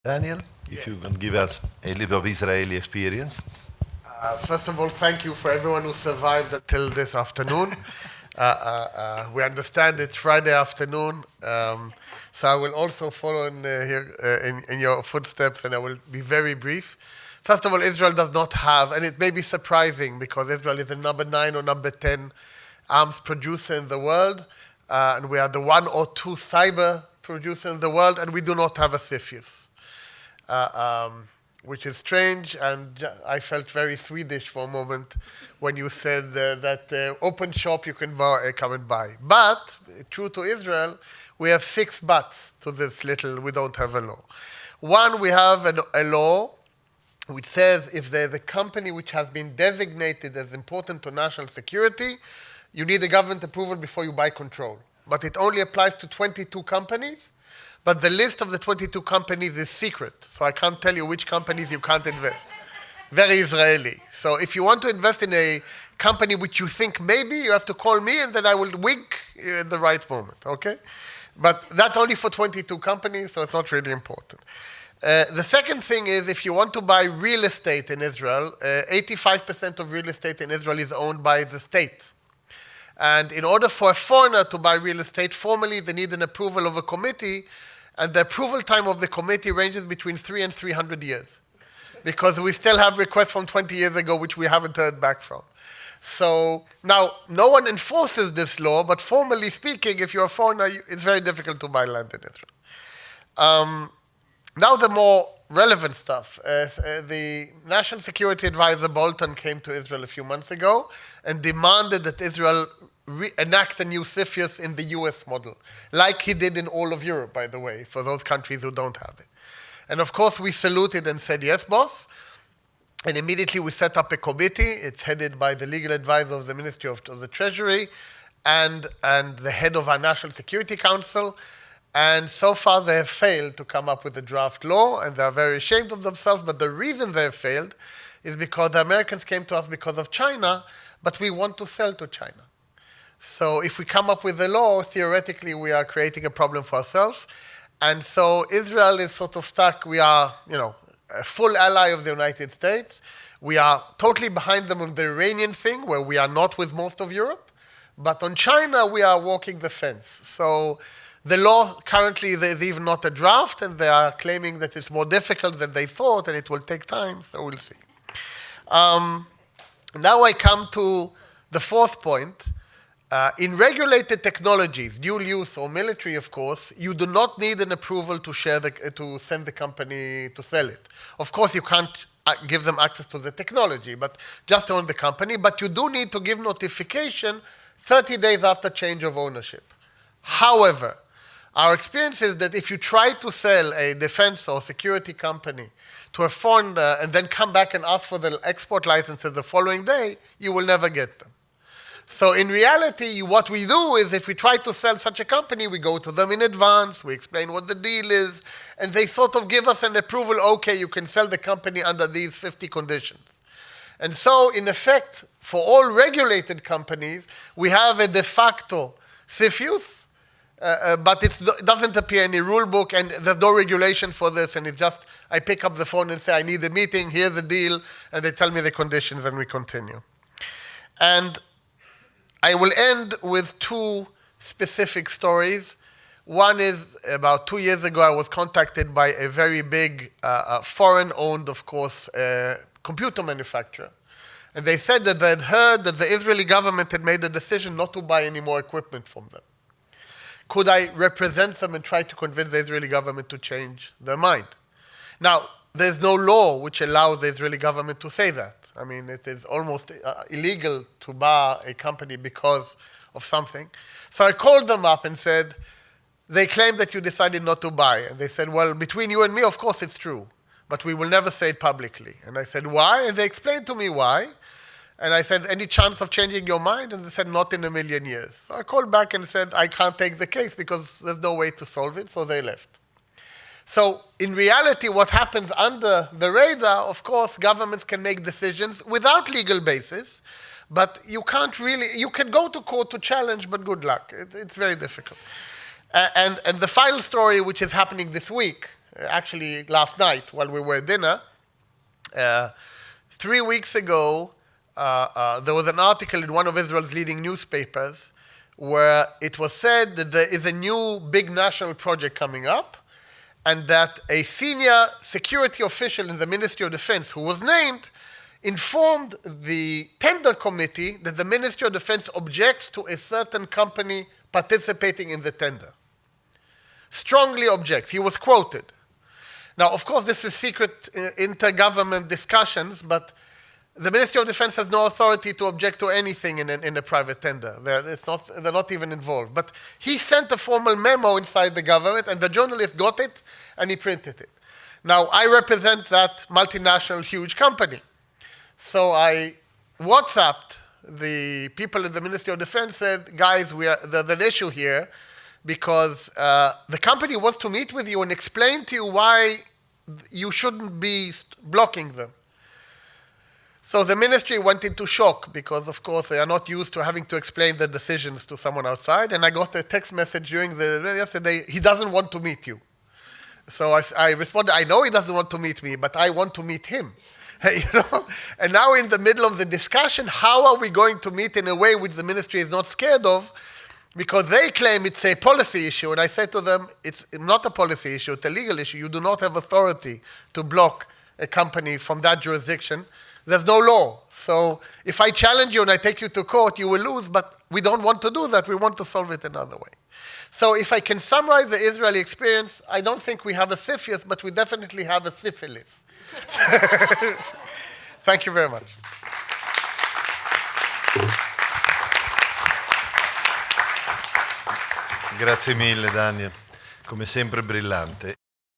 Daniel, if you can give us a little bit of Israeli experience. First of all, thank you for everyone who survived until this afternoon. We understand it's Friday afternoon, so I will also follow in your footsteps, and I will be very brief. First of all, Israel does not have, and it may be surprising because Israel is the number 9 or number 10 arms producer in the world, and we are the 1 or 2 cyber producer in the world, and we do not have a CFIUS. Which is strange, and I felt very Swedish for a moment when you said that open shop you can come and buy. But, true to Israel, we have 6 buts to this little, we don't have a law. One, we have a law which says if there's a company which has been designated as important to national security, you need a government approval before you buy control. But it only applies to 22 companies. But the list of the 22 companies is secret, so I can't tell you which companies you can't invest. Very Israeli. So if you want to invest in a company which you think maybe, you have to call me and then I will wink at the right moment, okay? But that's only for 22 companies, so it's not really important. The second thing is if you want to buy real estate in Israel, 85% of real estate in Israel is owned by the state. And in order for a foreigner to buy real estate, formally they need an approval of a committee, and the approval time of the committee ranges between 300 and 300 years. Because we still have requests from 20 years ago which we haven't heard back from. So now, no one enforces this law, but formally speaking, if you're a foreigner, it's very difficult to buy land in Israel. Now the more relevant stuff. The National Security Advisor Bolton came to Israel a few months ago and demanded that Israel enact a new CFIUS in the US model, like he did in all of Europe, by the way, for those countries who don't have it. And of course, we saluted and said, yes, boss. And immediately we set up a committee. It's headed by the legal advisor of the Ministry of the Treasury and the head of our National Security Council. And so far, they have failed to come up with a draft law, and they are very ashamed of themselves. But the reason they have failed is because the Americans came to us because of China, but we want to sell to China. So if we come up with a law, theoretically, we are creating a problem for ourselves. And so Israel is sort of stuck. We are, a full ally of the United States. We are totally behind them on the Iranian thing, where we are not with most of Europe. But on China, we are walking the fence. So the law currently, there's even not a draft, and they are claiming that it's more difficult than they thought, and it will take time, so we'll see. Now I come to the fourth point. In regulated technologies, dual use or military, of course, you do not need an approval to send the company to sell it. Of course, you can't give them access to the technology, but just own the company. But you do need to give notification 30 days after change of ownership. However, our experience is that if you try to sell a defense or security company to a foreigner and then come back and ask for the export licenses the following day, you will never get them. So in reality, what we do is if we try to sell such a company, we go to them in advance, we explain what the deal is, and they sort of give us an approval, okay, you can sell the company under these 50 conditions. And so, in effect, for all regulated companies, we have a de facto CFIUS, but it doesn't appear in any rule book, and there's no regulation for this, and it's just, I pick up the phone and say, I need a meeting, here's the deal, and they tell me the conditions, and we continue. And I will end with 2 specific stories. One is, about 2 years ago, I was contacted by a very big, foreign-owned, of course, computer manufacturer. And they said that they had heard that the Israeli government had made a decision not to buy any more equipment from them. Could I represent them and try to convince the Israeli government to change their mind? Now, there's no law which allows the Israeli government to say that. I mean, it is almost illegal to bar a company because of something. So I called them up and said, they claim that you decided not to buy. And they said, well, between you and me, of course it's true, but we will never say it publicly. And I said, why? And they explained to me why. And I said, any chance of changing your mind? And they said, not in a million years. So I called back and said, I can't take the case because there's no way to solve it, so they left. So in reality, what happens under the radar, of course, governments can make decisions without legal basis, but you can't really, you can go to court to challenge, but good luck. It's very difficult. And the final story, which is happening this week, actually last night while we were at dinner. 3 weeks ago, there was an article in one of Israel's leading newspapers where it was said that there is a new big national project coming up, and that a senior security official in the Ministry of Defense who was named informed the tender committee that the Ministry of Defense objects to a certain company participating in the tender. Strongly objects. He was quoted. Now, of course, this is secret intergovernment discussions, but the Ministry of Defense has no authority to object to anything in a private tender. They're not even involved. But he sent a formal memo inside the government, and the journalist got it, and he printed it. Now, I represent that multinational huge company. So I WhatsApped the people in the Ministry of Defense, said, guys, there's an issue here, because the company wants to meet with you and explain to you why you shouldn't be blocking them. So the ministry went into shock because, of course, they are not used to having to explain their decisions to someone outside. And I got a text message yesterday, he doesn't want to meet you. So I responded, I know he doesn't want to meet me, but I want to meet him. And now in the middle of the discussion, how are we going to meet in a way which the ministry is not scared of? Because they claim it's a policy issue. And I said to them, it's not a policy issue, it's a legal issue. You do not have authority to block a company from that jurisdiction. There's no law. So if I challenge you and I take you to court, you will lose, but we don't want to do that. We want to solve it another way. So if I can summarize the Israeli experience, I don't think we have a syphilis, but we definitely have a syphilis. Thank you very much. Grazie mille, Daniel. Come sempre brillante.